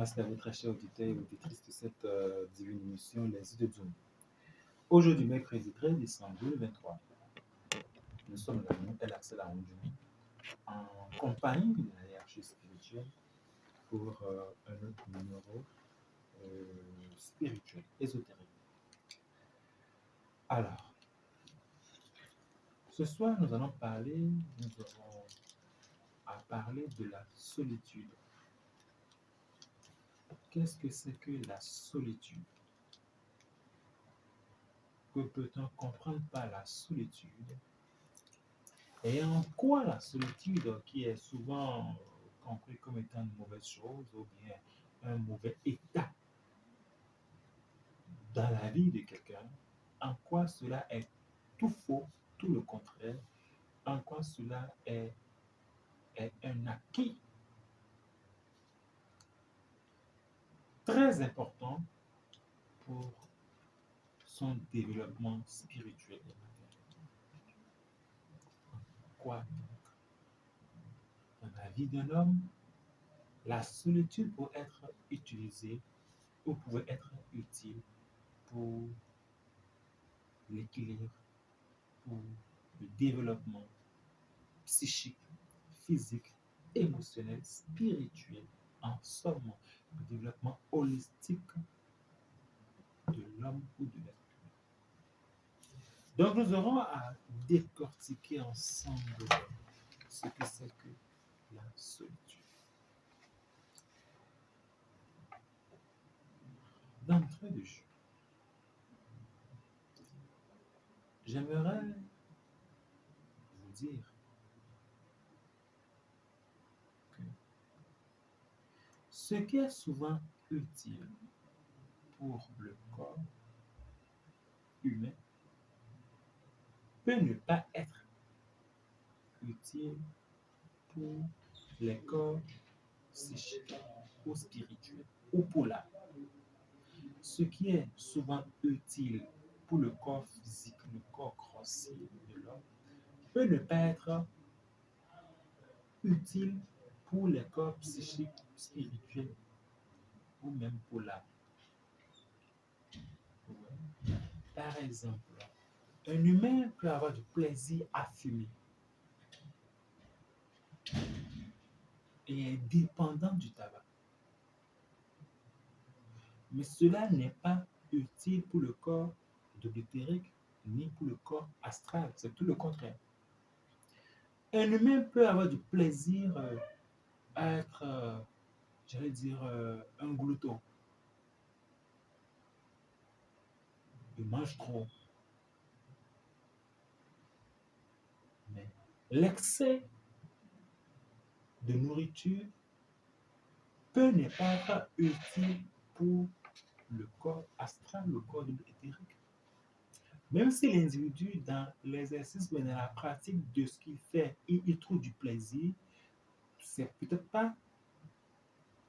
Merci à vous, très chers auditeurs et auditrices de cette divine émission, Les idées de Zoom. Aujourd'hui, mercredi 13 décembre 2023, nous sommes là, nous, El Axel Aoundjouni, en compagnie de la hiérarchie spirituelle pour un autre numéro spirituel, ésotérique. Alors, ce soir, nous aurons à parler de la solitude. Qu'est-ce que c'est que la solitude? Que peut-on comprendre par la solitude? Et en quoi la solitude, qui est souvent comprise comme étant une mauvaise chose ou bien un mauvais état dans la vie de quelqu'un, en quoi cela est tout faux, tout le contraire, en quoi cela est un acquis très important pour son développement spirituel. Quoi donc? Dans la vie d'un homme, la solitude peut être utilisée ou pouvait être utile pour l'équilibre, pour le développement psychique, physique, émotionnel, spirituel, en somme, le développement holistique de l'homme ou de l'être humain. Donc nous aurons à décortiquer ensemble ce que c'est que la solitude. D'entrée de jeu, j'aimerais vous dire que ce qui est souvent utile pour le corps humain peut ne pas être utile pour les corps psychiques ou spirituels ou pour l'âme. Ce qui est souvent utile pour le corps physique, le corps grossier de l'homme, peut ne pas être utile pour les corps psychiques, spirituels ou même pour l'âme. Par exemple, un humain peut avoir du plaisir à fumer et est dépendant du tabac. Mais cela n'est pas utile pour le corps débétérique ni pour le corps astral. C'est tout le contraire. Un humain peut avoir du plaisir à être, j'allais dire, un glouton. Il mange trop. Mais l'excès de nourriture peut ne pas être utile pour le corps astral, le corps éthérique. Même si l'individu, dans l'exercice ou dans la pratique de ce qu'il fait, il trouve du plaisir, c'est peut-être pas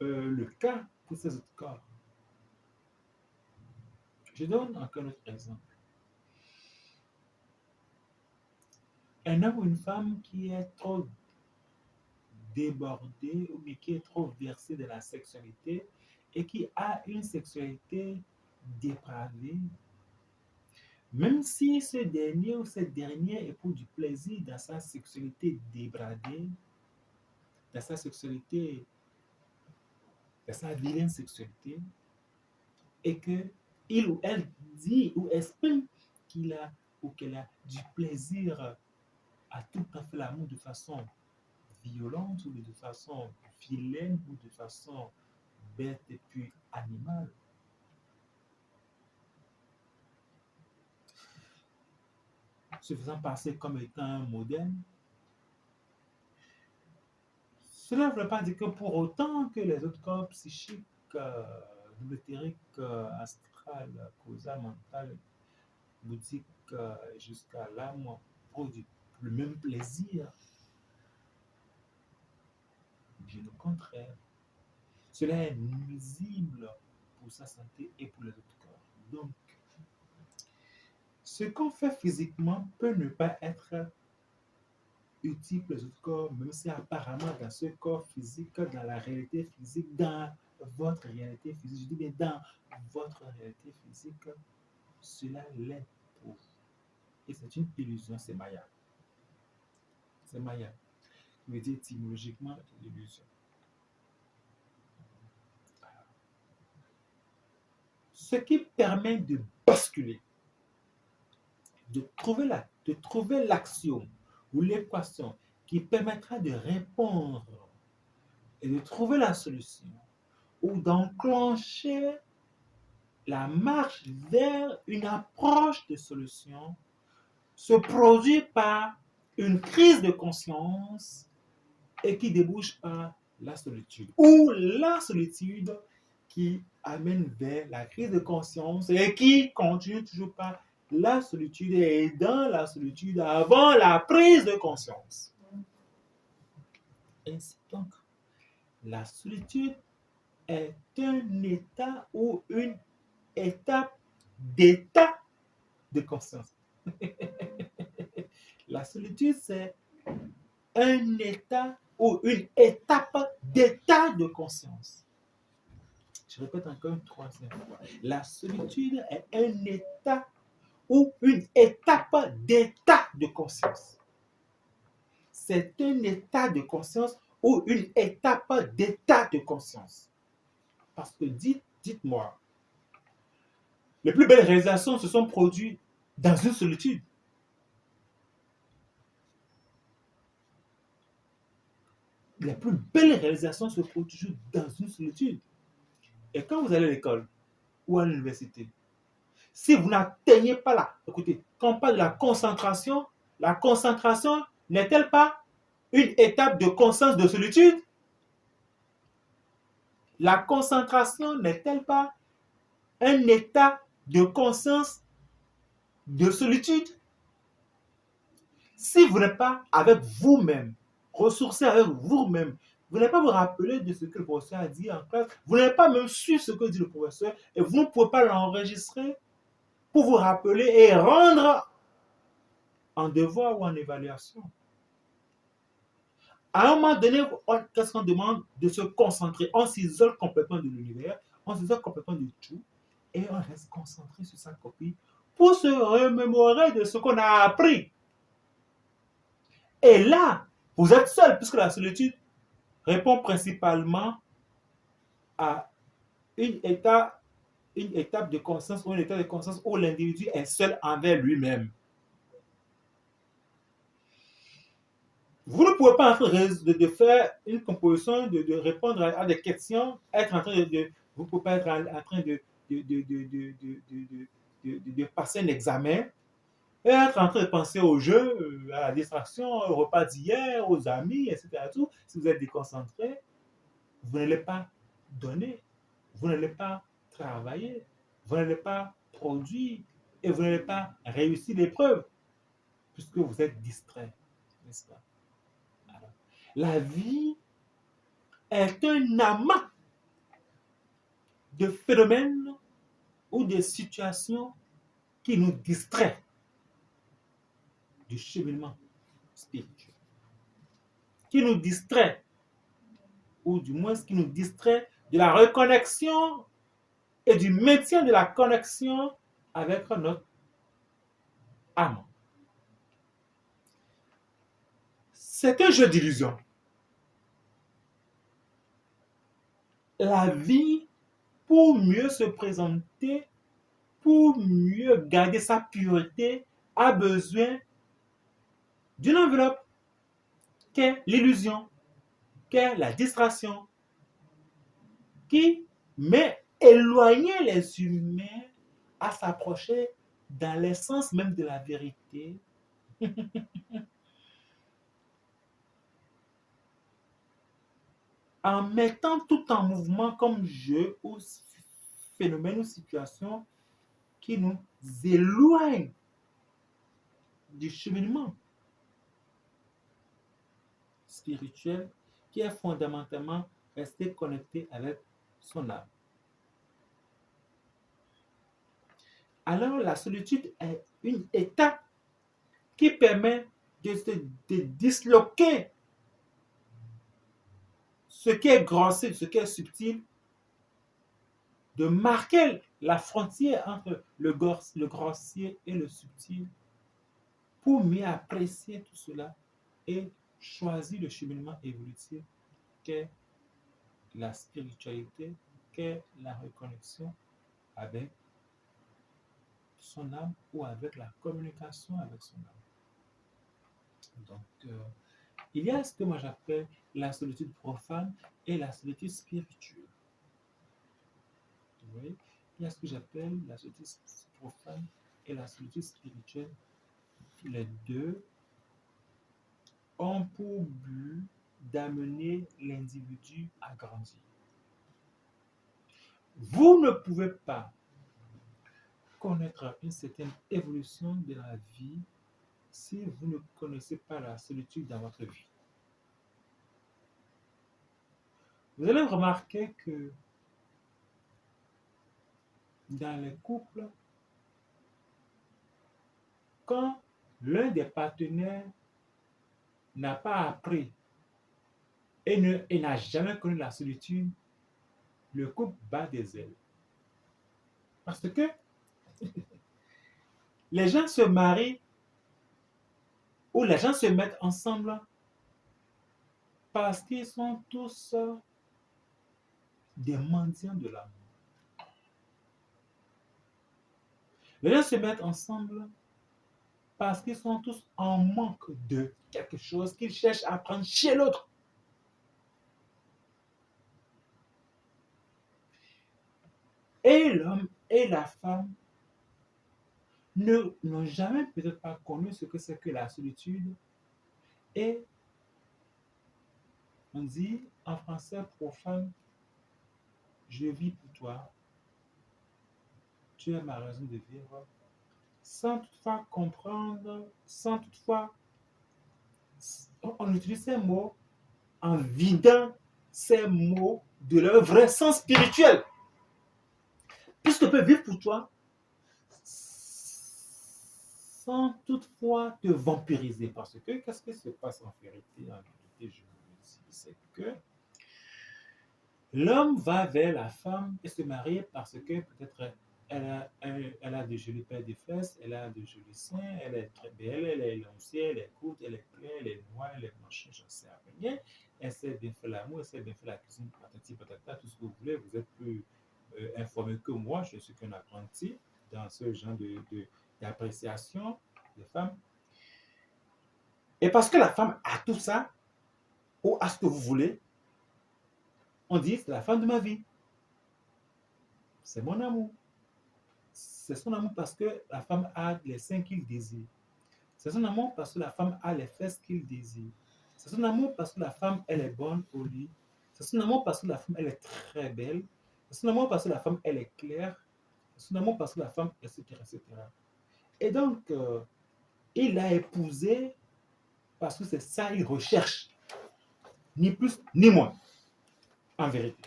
le cas pour ces autres corps. Je donne encore un autre exemple. Un homme ou une femme qui est trop débordé ou qui est trop versé dans la sexualité et qui a une sexualité dépravée, même si ce dernier ou cette dernière éprouve du plaisir dans sa sexualité débradée, dans sa sexualité, dans sa vilaine sexualité, et que il ou elle dit ou exprime qu'il a ou qu'elle a du plaisir à tout à fait l'amour de façon violente ou de façon vilaine ou de façon bête et puis animale. Se faisant passer comme étant un modèle, cela ne veut pas dire que pour autant que les autres corps psychiques, éthériques, astral, causal, mental, bouddhique, jusqu'à l'âme, produisent le même plaisir. Bien au contraire, cela est nuisible pour sa santé et pour les autres corps. Donc, ce qu'on fait physiquement peut ne pas être utile pour les autres corps, même si apparemment dans ce corps physique, dans la réalité physique, dans votre réalité physique, je dis bien dans votre réalité physique, cela l'est pour vous. Et c'est une illusion, c'est Maya. C'est Maya, qui veut dire étymologiquement l'illusion. Ce qui permet de basculer, de trouver l'axiome ou l'équation qui permettra de répondre et de trouver la solution ou d'enclencher la marche vers une approche de solution se produit par une crise de conscience et qui débouche par la solitude ou la solitude qui amène vers la crise de conscience et qui continue toujours par la solitude et dans la solitude avant la prise de conscience. Ainsi donc, la solitude est un état ou une étape d'état de conscience. La solitude, c'est un état ou une étape d'état de conscience. Je répète encore une troisième fois. La solitude est un état ou une étape d'état de conscience. C'est un état de conscience ou une étape d'état de conscience. Parce que dites-moi, les plus belles réalisations se sont produites dans une solitude. Les plus belles réalisations se produisent toujours dans une solitude. Et quand vous allez à l'école ou à l'université, si vous n'atteignez pas là, écoutez, quand on parle de la concentration n'est-elle pas une étape de conscience de solitude? La concentration n'est-elle pas un état de conscience de solitude? Si vous n'êtes pas avec vous-même, ressourcé avec vous-même, vous n'allez pas vous rappeler de ce que le professeur a dit en classe, vous n'allez pas même suivre ce que dit le professeur et vous ne pouvez pas l'enregistrer pour vous rappeler et rendre en devoir ou en évaluation. À un moment donné, qu'est-ce qu'on demande? De se concentrer. On s'isole complètement de l'univers, on s'isole complètement de tout et on reste concentré sur sa copie pour se remémorer de ce qu'on a appris. Et là, vous êtes seul, puisque la solitude répond principalement à une étape de conscience ou un état de conscience où l'individu est seul envers lui-même. Vous ne pouvez pas en train de faire une composition, de répondre à des questions, être en train vous ne pouvez pas être en train de passer un examen, et être en train de penser au jeu, à la distraction, au repas d'hier, aux amis, etc. Tout. Si vous êtes déconcentré, vous n'allez pas donner, vous n'allez pas travailler, vous n'allez pas produire et vous n'allez pas réussir l'épreuve puisque vous êtes distrait, n'est-ce pas? Alors, la vie est un amas de phénomènes ou de situations qui nous distraient du cheminement spirituel, qui nous distrait, ou du moins qui nous distrait de la reconnexion et du maintien de la connexion avec notre âme. C'est un jeu d'illusion. La vie, pour mieux se présenter, pour mieux garder sa pureté, a besoin d'une enveloppe qu'est l'illusion, qu'est la distraction, qui met éloigner les humains à s'approcher dans l'essence même de la vérité. En mettant tout en mouvement comme jeu ou phénomène ou situation qui nous éloigne du cheminement spirituel qui est fondamentalement rester connecté avec son âme. Alors la solitude est une étape qui permet de disloquer ce qui est grossier, ce qui est subtil, de marquer la frontière entre le grossier et le subtil pour mieux apprécier tout cela et choisir le cheminement évolutif qu'est la spiritualité, qu'est la reconnexion avec son âme ou avec la communication avec son âme. Donc, il y a ce que moi j'appelle la solitude profane et la solitude spirituelle. Vous voyez? Il y a ce que j'appelle la solitude profane et la solitude spirituelle. Les deux ont pour but d'amener l'individu à grandir. Vous ne pouvez pas connaître une certaine évolution de la vie si vous ne connaissez pas la solitude dans votre vie. Vous allez remarquer que dans les couples, quand l'un des partenaires n'a pas appris et n'a jamais connu la solitude, le couple bat des ailes. Parce que les gens se marient ou les gens se mettent ensemble parce qu'ils sont tous des mendiants de l'amour. Les gens se mettent ensemble parce qu'ils sont tous en manque de quelque chose qu'ils cherchent à prendre chez l'autre. Et l'homme et la femme n'ont jamais peut-être pas connu ce que c'est que la solitude. Et on dit en français profane, je vis pour toi, tu es ma raison de vivre, sans toutefois comprendre, sans toutefois, on utilise ces mots en vidant ces mots de leur vrai sens spirituel. Puisque peut vivre pour toi sans toutefois te vampiriser. Parce que qu'est-ce qui se passe en vérité, je vous le dis, c'est que l'homme va vers la femme et se marier parce que peut-être elle a de jolis paires de fesses, elle a de jolis seins, elle est très belle, elle est élancée, elle est courte, elle est claire, elle est noire, elle est machin, j'en sais rien. Elle sait bien faire l'amour, elle sait bien faire la cuisine, patati patata, tout ce que vous voulez. Vous êtes plus informé que moi, je suis qu'un apprenti dans ce genre d'appréciation des femmes. Et parce que la femme a tout ça, ou a ce que vous voulez, on dit c'est la femme de ma vie. C'est mon amour. C'est son amour parce que la femme a les seins qu'il désire. C'est son amour parce que la femme a les fesses qu'il désire. C'est son amour parce que la femme, elle est bonne au lit. C'est son amour parce que la femme, elle est très belle. C'est son amour parce que la femme, elle est claire. C'est son amour parce que la femme, etc., etc. Et donc, il l'a épousée parce que c'est ça qu'il recherche. Ni plus, ni moins, en vérité.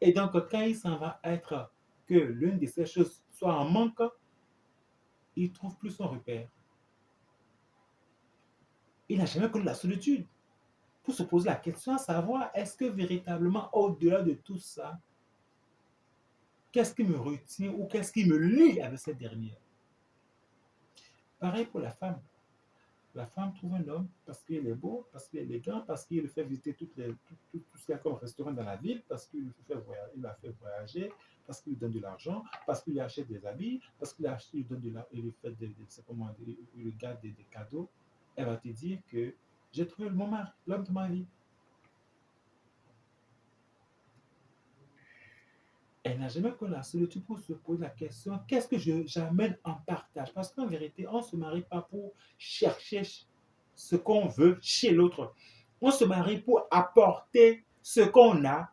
Et donc, quand il s'en va être que l'une de ces choses soit en manque, il ne trouve plus son repère. Il n'a jamais connu la solitude. Pour se poser la question à savoir, est-ce que véritablement, au-delà de tout ça, qu'est-ce qui me retient ou qu'est-ce qui me lie avec cette dernière? Pareil pour la femme. La femme trouve un homme parce qu'il est beau, parce qu'il est élégant, parce qu'il le fait visiter tout ce qu'il y a comme restaurant dans la ville, parce qu'il l'a fait voyager, parce qu'il lui donne de l'argent, parce qu'il lui achète des habits, parce qu'il lui donne il lui fait il lui garde des cadeaux. Elle va te dire que j'ai trouvé mon mari, l'homme de ma vie. Elle n'a jamais connu la solitude pour se poser la question, qu'est-ce que j'amène en partage? Parce qu'en vérité, on ne se marie pas pour chercher ce qu'on veut chez l'autre. On se marie pour apporter ce qu'on a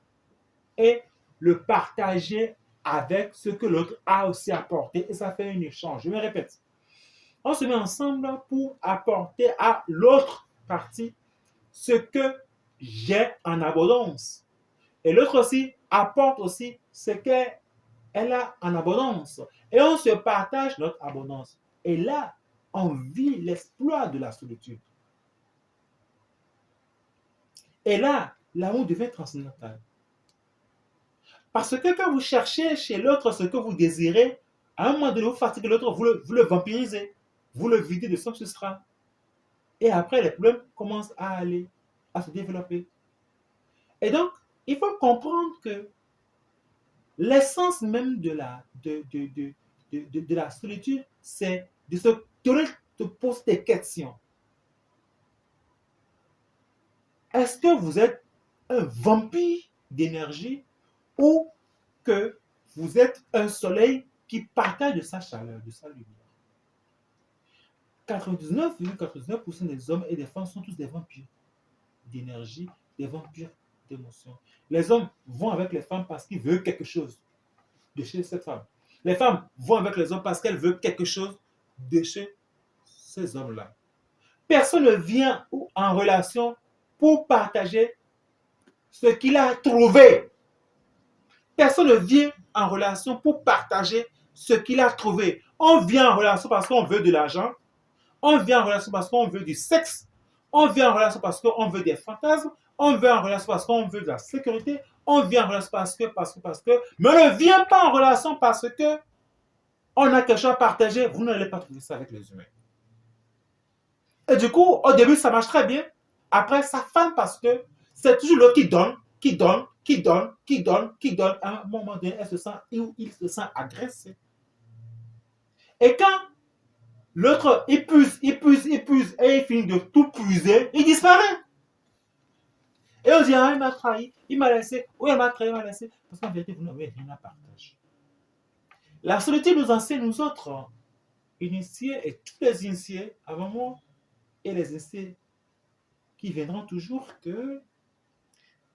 et le partager avec ce que l'autre a aussi apporté. Et ça fait un échange. Je me répète. On se met ensemble pour apporter à l'autre partie ce que j'ai en abondance. Et l'autre aussi apporte aussi ce qu'elle a en abondance. Et on se partage notre abondance. Et là, on vit l'exploit de la solitude. Et là, l'amour devient transcendantal. Parce que quand vous cherchez chez l'autre ce que vous désirez, à un moment donné, vous fatiguez l'autre, vous le vampirisez, vous le videz de son substrat. Et après, les problèmes commencent à aller, à se développer. Et donc, il faut comprendre que l'essence même de la solitude, c'est de se poser des questions. Est-ce que vous êtes un vampire d'énergie ou que vous êtes un soleil qui partage de sa chaleur, de sa lumière? 99,99% des hommes et des femmes sont tous des vampires d'énergie, des vampires d'émotion. Les hommes vont avec les femmes parce qu'ils veulent quelque chose de chez cette femme. Les femmes vont avec les hommes parce qu'elles veulent quelque chose de chez ces hommes-là. Personne ne vient en relation pour partager ce qu'il a trouvé. Personne ne vient en relation pour partager ce qu'il a trouvé. On vient en relation parce qu'on veut de l'argent. On vient en relation parce qu'on veut du sexe. On vient en relation parce qu'on veut des fantasmes. On vient en relation parce qu'on veut de la sécurité. On vient en relation parce que. Mais on ne vient pas en relation parce que on a quelque chose à partager. Vous n'allez pas trouver ça avec les humains. Et du coup, au début, ça marche très bien. Après, ça fane parce que c'est toujours l'autre qui donne, qui donne, qui donne, qui donne, qui donne. À un moment donné, il se sent agressé. Et quand l'autre épuise, et il finit de tout puiser, il disparaît. Et on dit, ah, il m'a trahi, il m'a laissé, oui, il m'a trahi, il m'a laissé. Parce qu'en vérité, vous n'avez rien à partager. La solitude nous enseigne, nous autres, initiés et tous les initiés avant moi, et les initiés qui viendront toujours, que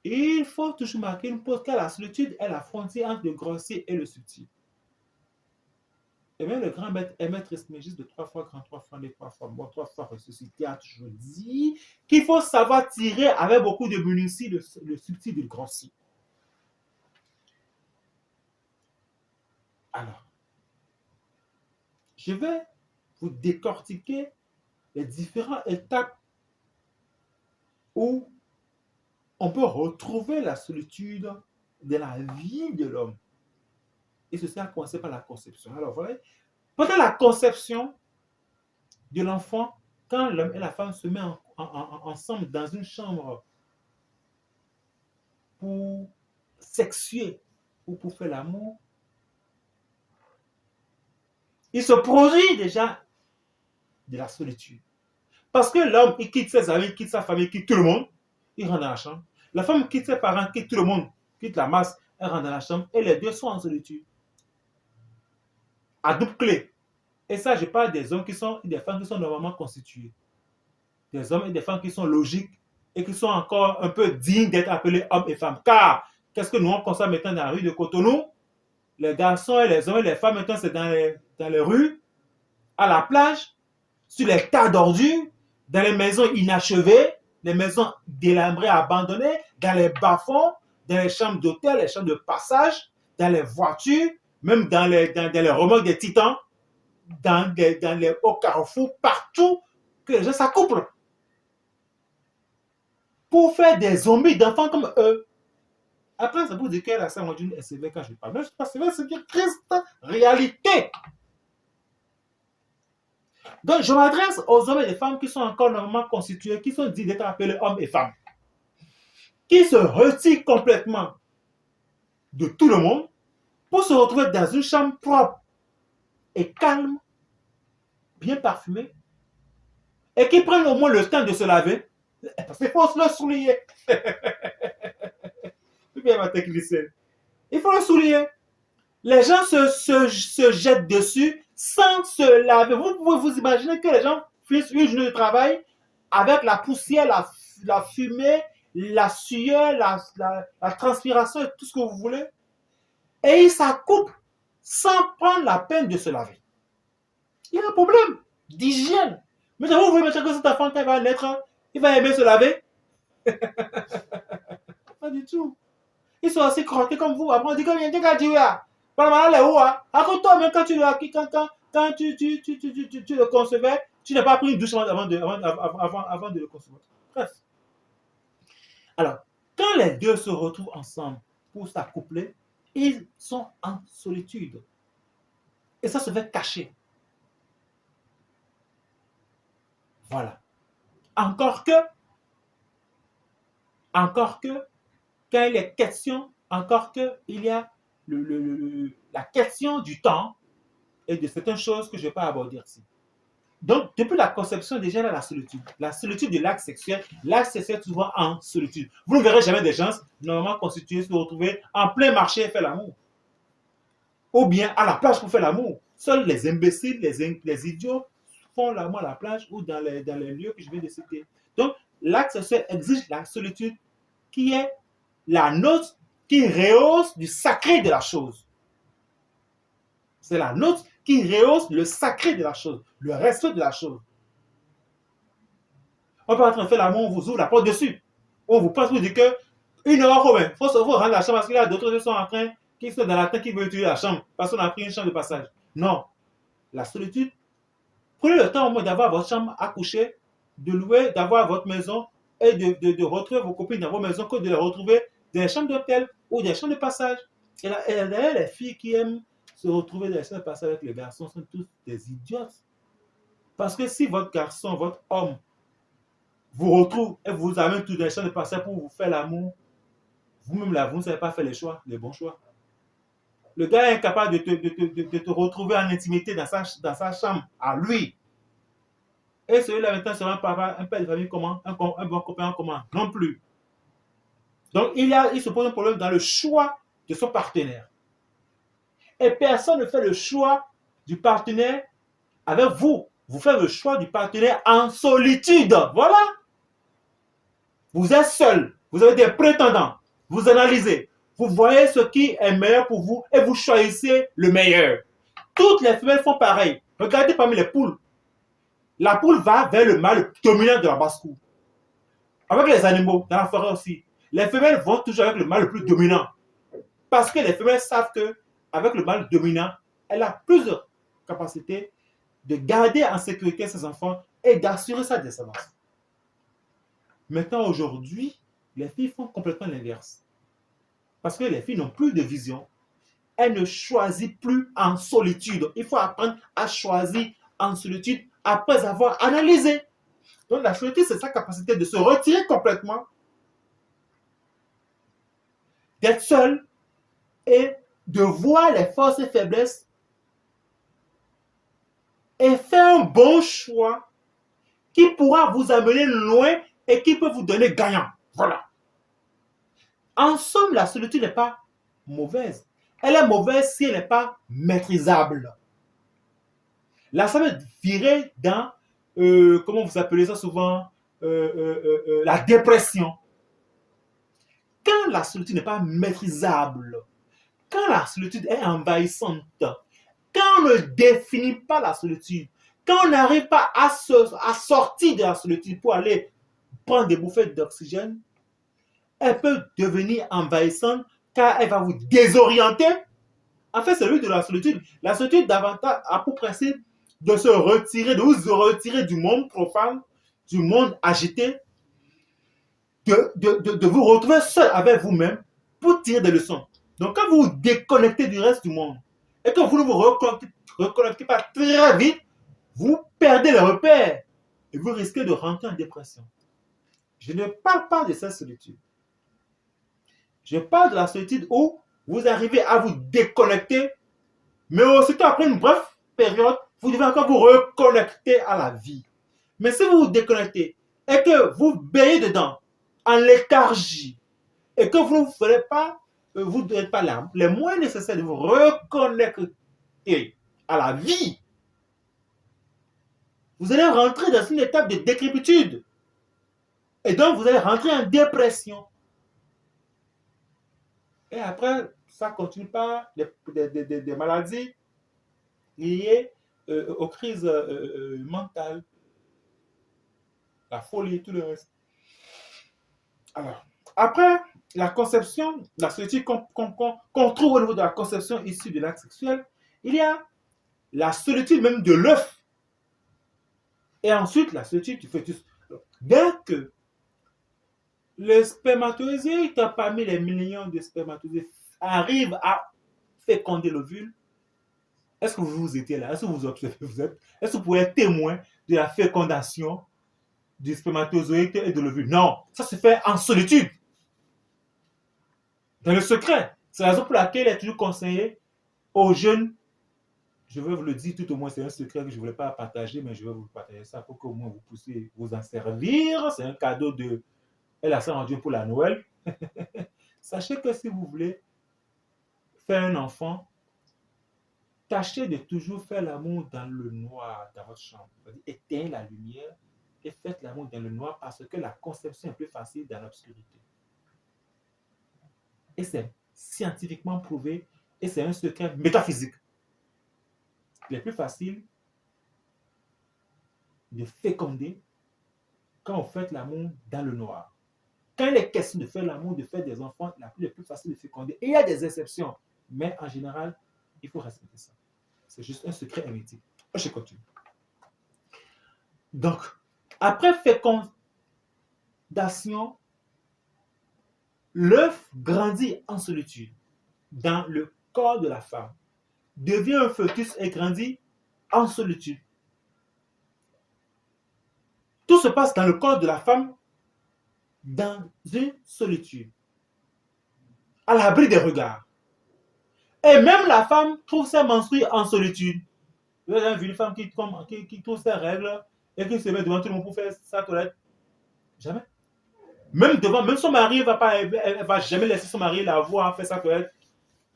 il faut toujours marquer une pause, car la solitude est la frontière entre le grossier et le subtil. Et même le grand maître Trismégiste de 3 fois grand, 3 fois né, 3 fois mort, 3 fois ressuscité a toujours dit qu'il faut savoir tirer avec beaucoup de minutie le subtil du grossier. Alors, je vais vous décortiquer les différentes étapes où on peut retrouver la solitude de la vie de l'homme. Et ceci a commencé par la conception. Alors, voilà, pendant la conception de l'enfant, quand l'homme et la femme se mettent ensemble dans une chambre pour sexuer ou pour faire l'amour, il se produit déjà de la solitude. Parce que l'homme, il quitte ses amis, il quitte sa famille, il quitte tout le monde, il rentre dans la chambre. La femme quitte ses parents, quitte tout le monde, quitte la masse, elle rentre dans la chambre et les deux sont en solitude. À double clé. Et ça, je parle des hommes qui sont, des femmes qui sont normalement constituées. Des hommes et des femmes qui sont logiques et qui sont encore un peu dignes d'être appelés hommes et femmes. Car, qu'est-ce que nous on constate maintenant dans la rue de Cotonou? Les garçons et les hommes et les femmes, maintenant, c'est dans les rues, à la plage, sur les tas d'ordures, dans les maisons inachevées, les maisons délabrées, abandonnées, dans les bas-fonds, dans les chambres d'hôtel, les chambres de passage, dans les voitures, même dans les remorques des titans, dans les hauts carrefours, partout, que les gens s'accouplent pour faire des zombies d'enfants comme eux. Après, ça vous dit qu'elle a ça, moi, je c'est vrai quand je parle. Mais je ne sais pas, c'est vrai, c'est une triste réalité. Donc, je m'adresse aux hommes et les femmes qui sont encore normalement constitués, qui sont dits d'être appelés hommes et femmes, qui se retirent complètement de tout le monde pour se retrouver dans une chambre propre et calme, bien parfumée, et qui prennent au moins le temps de se laver, parce qu'il faut se le souligner. C'est bien ma technicienne. Il faut le souligner. Les gens se jettent dessus sans se laver. Vous pouvez vous imaginer que les gens finissent une journée de travail avec la poussière, la fumée, la sueur, la transpiration et tout ce que vous voulez. Et ils s'accouplent sans prendre la peine de se laver. Il y a un problème d'hygiène. Mais vous voulez mettre que cet enfant qui va naître, il va aimer se laver? Pas du tout. Ils sont assez crottés comme vous. Après, on dit que rien qu'à dire là. Toi, même quand tu le concevais, tu n'as pas pris une douche avant de le concevoir. Bref. Alors, quand les deux se retrouvent ensemble pour s'accoupler, ils sont en solitude. Et ça se fait cacher. Voilà. Encore que, quand il est question, encore que, il y a la question du temps et de certaines choses que je ne vais pas aborder ici. Donc, depuis la conception, déjà, là, la solitude de l'acte sexuel est souvent en solitude. Vous ne verrez jamais des gens normalement constitués se retrouver en plein marché et faire l'amour. Ou bien à la plage pour faire l'amour. Seuls les imbéciles, les idiots font l'amour à la plage ou dans les lieux que je viens de citer. Donc, l'acte sexuel exige la solitude qui est la note qui rehausse du sacré de la chose. C'est la note qui rehausse le sacré de la chose, le respect de la chose. On peut être en train de faire l'amour, on vous ouvre la porte dessus. On vous pense, vous dit que une heure, il faut rendre la chambre parce qu'il y a d'autres qui sont en train, qui sont dans la tête, qui veulent utiliser la chambre parce qu'on a pris une chambre de passage. Non. La solitude, prenez le temps au moins d'avoir votre chambre à coucher, de louer, d'avoir votre maison et de retrouver vos copines dans vos maisons que de les retrouver dans les chambres d'hôtel ou des chambres de passage. Et d'ailleurs, les filles qui aiment se retrouver dans les chambres de passage avec les garçons sont tous des idiotes. Parce que si votre garçon, votre homme, vous retrouve et vous amène tout dans les chambres de passage pour vous faire l'amour, vous-même là, vous ne savez pas faire les bons choix. Le gars est incapable de te retrouver en intimité dans sa chambre, à lui. Et celui-là maintenant sera un papa, un père de famille comment, un bon copain comment, non plus. Donc il se pose un problème dans le choix de son partenaire. Et personne ne fait le choix du partenaire avec vous. Vous faites le choix du partenaire en solitude. Voilà. Vous êtes seul. Vous avez des prétendants. Vous analysez. Vous voyez ce qui est meilleur pour vous et vous choisissez le meilleur. Toutes les femelles font pareil. Regardez parmi les poules. La poule va vers le mâle dominant de la basse-cour. Avec les animaux, dans la forêt aussi, les femelles vont toujours avec le mâle le plus dominant. Parce que les femelles savent qu'avec le mâle dominant, elle a plus de capacité de garder en sécurité ses enfants et d'assurer sa descendance. Maintenant, aujourd'hui, les filles font complètement l'inverse. Parce que les filles n'ont plus de vision. Elles ne choisissent plus en solitude. Il faut apprendre à choisir en solitude après avoir analysé. Donc la solitude, c'est sa capacité de se retirer complètement, d'être seul et de voir les forces et faiblesses et faire un bon choix qui pourra vous amener loin et qui peut vous donner gagnant. Voilà. En somme, la solitude n'est pas mauvaise. Elle est mauvaise si elle n'est pas maîtrisable. Là, ça veut virer dans, comment vous appelez ça souvent, la dépression. Quand la solitude n'est pas maîtrisable, quand la solitude est envahissante, quand on ne définit pas la solitude, quand on n'arrive pas à sortir de la solitude pour aller prendre des bouffées d'oxygène, elle peut devenir envahissante car elle va vous désorienter. En fait, c'est lui de la solitude. La solitude davantage a pour principe de vous retirer du monde profane, du monde agité, de vous retrouver seul avec vous-même pour tirer des leçons. Donc, quand vous vous déconnectez du reste du monde et que vous ne vous reconnectez pas très vite, vous perdez le repère et vous risquez de rentrer en dépression. Je ne parle pas de cette solitude. Je parle de la solitude où vous arrivez à vous déconnecter, mais aussitôt après une brève période, vous devez encore vous reconnecter à la vie. Mais si vous vous déconnectez et que vous baignez dedans, en léthargie, et que vous ne ferez pas, vous n'êtes pas là, les moyens nécessaires de vous reconnecter à la vie, vous allez rentrer dans une étape de décrépitude. Et donc, vous allez rentrer en dépression. Et après, ça continue par des maladies liées aux crises mentales, la folie et tout le reste. Alors, après la conception, la solitude qu'on trouve au niveau de la conception issue de l'acte sexuel, il y a la solitude même de l'œuf. Et ensuite, la solitude du fœtus. Bien que le spermatozoïde, parmi les millions de spermatozoïdes arrive à féconder l'ovule, est-ce que vous étiez là? Est-ce que vous observez? Est-ce que vous pouvez être témoin de la fécondation du spermatozoïde et de l'ovule? Non, ça se fait en solitude, dans le secret. C'est la raison pour laquelle il est toujours conseillé aux jeunes, je vais vous le dire, tout au moins c'est un secret que je ne voulais pas partager, mais je vais vous partager ça pour que au moins vous puissiez vous en servir. C'est un cadeau de Elle a ça en Dieu pour la Noël. Sachez que si vous voulez faire un enfant, tâchez de toujours faire l'amour dans le noir dans votre chambre. Éteignez la lumière et faites l'amour dans le noir parce que la conception est plus facile dans l'obscurité. Et c'est scientifiquement prouvé et c'est un secret métaphysique. Il est plus facile de féconder quand vous faites l'amour dans le noir. Quand il est question de faire l'amour, de faire des enfants, il est plus facile de féconder. Et il y a des exceptions, mais en général, il faut respecter ça. C'est juste un secret hermétique. Je continue. Donc, après fécondation, l'œuf grandit en solitude dans le corps de la femme, devient un fœtus et grandit en solitude. Tout se passe dans le corps de la femme dans une solitude, à l'abri des regards. Et même la femme trouve ses menstrues en solitude. Vous avez vu une femme qui trouve ses règles et qui se met devant tout le monde pour faire sa toilette? Jamais. Même son mari, elle va jamais laisser son mari la voir faire sa toilette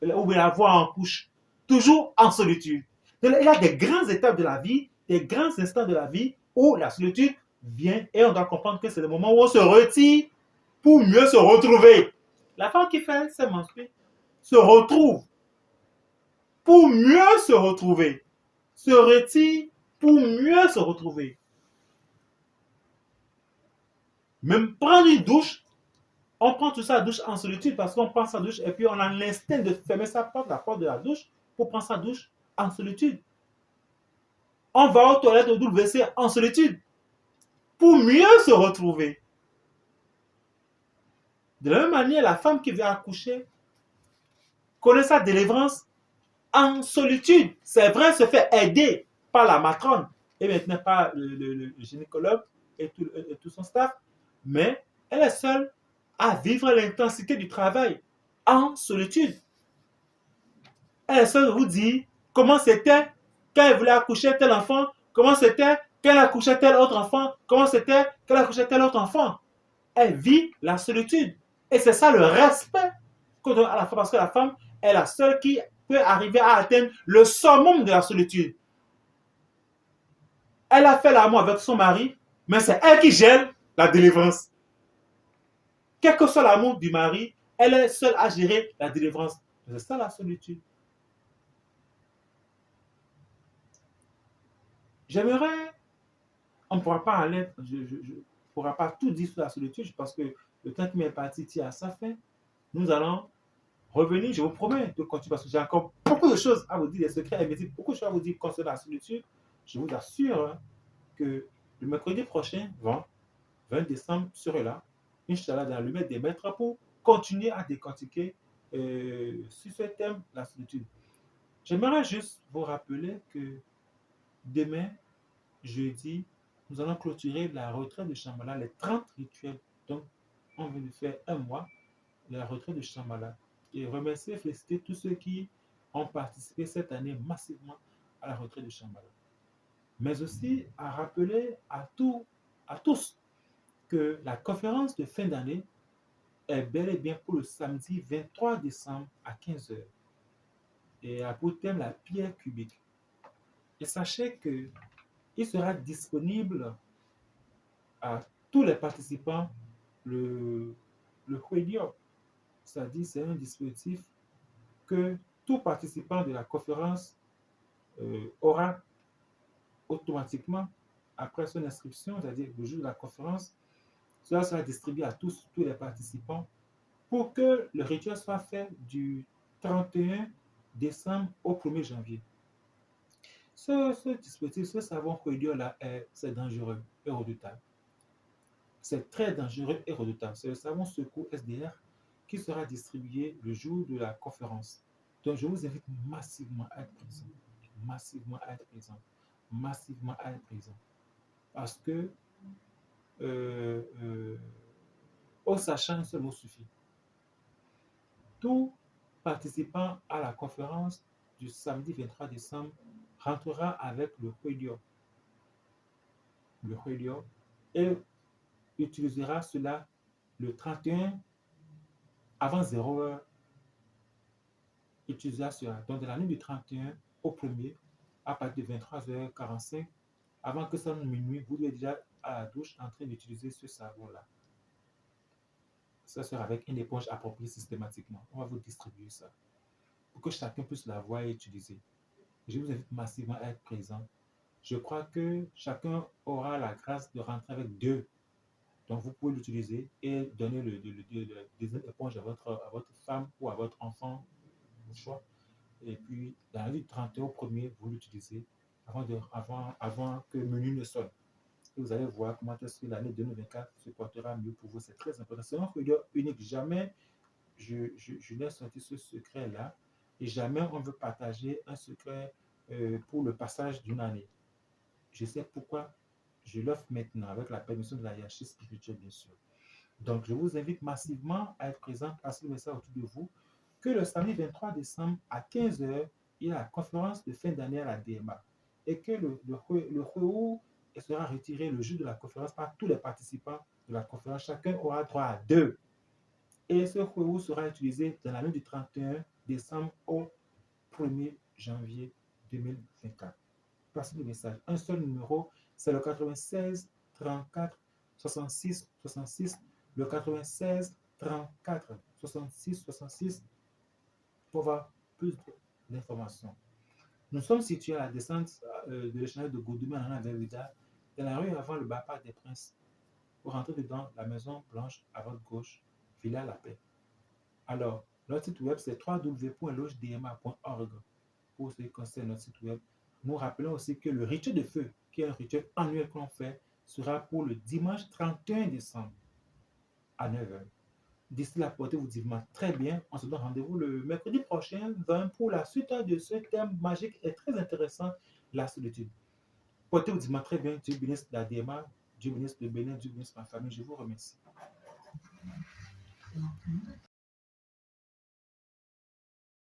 ou la voir en couche. Toujours en solitude. Donc, il y a des grandes étapes de la vie, des grands instants de la vie où la solitude vient et on doit comprendre que c'est le moment où on se retire pour mieux se retrouver. La femme qui fait ses menstrues se retrouve pour mieux se retrouver. Se retire pour mieux se retrouver. Même prendre une douche, on prend tout ça à douche en solitude parce qu'on prend sa douche et puis on a l'instinct de fermer la porte de la douche pour prendre sa douche en solitude. On va aux toilettes au WC en solitude pour mieux se retrouver. De la même manière, la femme qui vient accoucher connaît sa délivrance en solitude. C'est vrai, se fait aider par la matrone et maintenant par le gynécologue et tout son staff, mais elle est seule à vivre l'intensité du travail en solitude. Elle est seule à vous dire comment c'était quand elle voulait accoucher tel enfant, comment c'était quand elle accouchait tel autre enfant, comment c'était quand elle accouchait tel autre enfant. Elle vit la solitude. Et c'est ça le respect qu'on donne à la femme, parce que la femme est la seule qui peut arriver à atteindre le summum de la solitude. Elle a fait l'amour avec son mari, mais c'est elle qui gère la délivrance. Quel que soit l'amour du mari, elle est seule à gérer la délivrance. C'est ça la solitude. J'aimerais, on ne pourra pas aller, pourra pas tout dire sur la solitude parce que le temps qui m'est parti tient à sa fin. Nous allons revenir, je vous promets de continuer parce que j'ai encore beaucoup de choses à vous dire, des secrets hermétiques, beaucoup de choses à vous dire concernant la solitude. Je vous assure que le mercredi prochain, 20 décembre, serai là, Inch'Allah, dans le maître des maîtres pour continuer à décortiquer sur ce thème, la solitude. J'aimerais juste vous rappeler que demain, jeudi, nous allons clôturer la retraite de Shambhala, les 30 rituels. Donc, on vient de faire un mois, la retraite de Shambhala. Et remercier et féliciter tous ceux qui ont participé cette année massivement à la retraite de Shambhala. Mais aussi à rappeler à tous que la conférence de fin d'année est bel et bien pour le samedi 23 décembre à 15 h. Et a pour thème la pierre cubique. Et sachez qu'il sera disponible à tous les participants le Huedium. C'est-à-dire c'est un dispositif que tout participant de la conférence aura automatiquement après son inscription, c'est-à-dire le jour de la conférence. Cela sera distribué à tous les participants pour que le rituel soit fait du 31 décembre au 1er janvier. Ce dispositif, ce savon Huedium-là, c'est dangereux et redoutable. C'est très dangereux et redoutable. C'est le savon secours SDR qui sera distribué le jour de la conférence. Donc, je vous invite massivement à être présent, massivement à être présent, massivement à être présent. Parce que, au sachant, un seul mot suffit. Tout participant à la conférence du samedi 23 décembre rentrera avec le Huelio et utilisera cela le 31 avant 0 heure. Utilisera cela. Donc, de la nuit du 31 au 1er, à partir de 23h45, avant que ça sonne minuit, vous êtes déjà à la douche en train d'utiliser ce savon-là. Ça sera avec une éponge appropriée systématiquement. On va vous distribuer ça pour que chacun puisse la voir et utiliser. Je vous invite massivement à être présent. Je crois que chacun aura la grâce de rentrer avec 2. Donc, vous pouvez l'utiliser et donner des éponges à votre femme ou à votre enfant, au choix. Et puis, dans la nuit du 31 au 1er, vous l'utilisez avant que le menu ne sonne. Et vous allez voir comment est-ce que l'année 2024 se portera mieux pour vous. C'est très important. C'est un feuille unique. Jamais je n'ai sorti ce secret-là. Et jamais on veut partager un secret pour le passage d'une année. Je sais pourquoi je l'offre maintenant avec la permission de la hiérarchie spirituelle, bien sûr. Donc, je vous invite massivement à être présent, passer le message autour de vous, que le samedi 23 décembre à 15 h, il y a la conférence de fin d'année à la DMA et que le Hueu sera retiré le jour de la conférence par tous les participants de la conférence. Chacun aura droit à 2. Et ce Hueu sera utilisé dans la nuit du 31 décembre au 1er janvier 2024. Passez le message. Un seul numéro, c'est le 96 34 66 66. Le 96 34 66 66 pour avoir plus d'informations. Nous sommes situés à la descente de l'échelle de Goudoumé en Anavérida, dans la rue avant le Bapart des Princes. Pour rentrer dedans, la Maison Blanche à votre gauche, Villa La Paix. Alors, notre site web c'est www.logedma.org. Pour ce qui concerne notre site web, nous rappelons aussi que le rituel de feu, qui est un rituel annuel qu'on fait, sera pour le dimanche 31 décembre à 9 h. D'ici là, portez-vous divinement très bien. On se donne rendez-vous le mercredi prochain, 20, pour la suite de ce thème magique et très intéressant, la solitude. Portez-vous divinement très bien. Dieu bénisse la DMA, Dieu bénisse le Bénin, Dieu bénisse ma famille. Je vous remercie.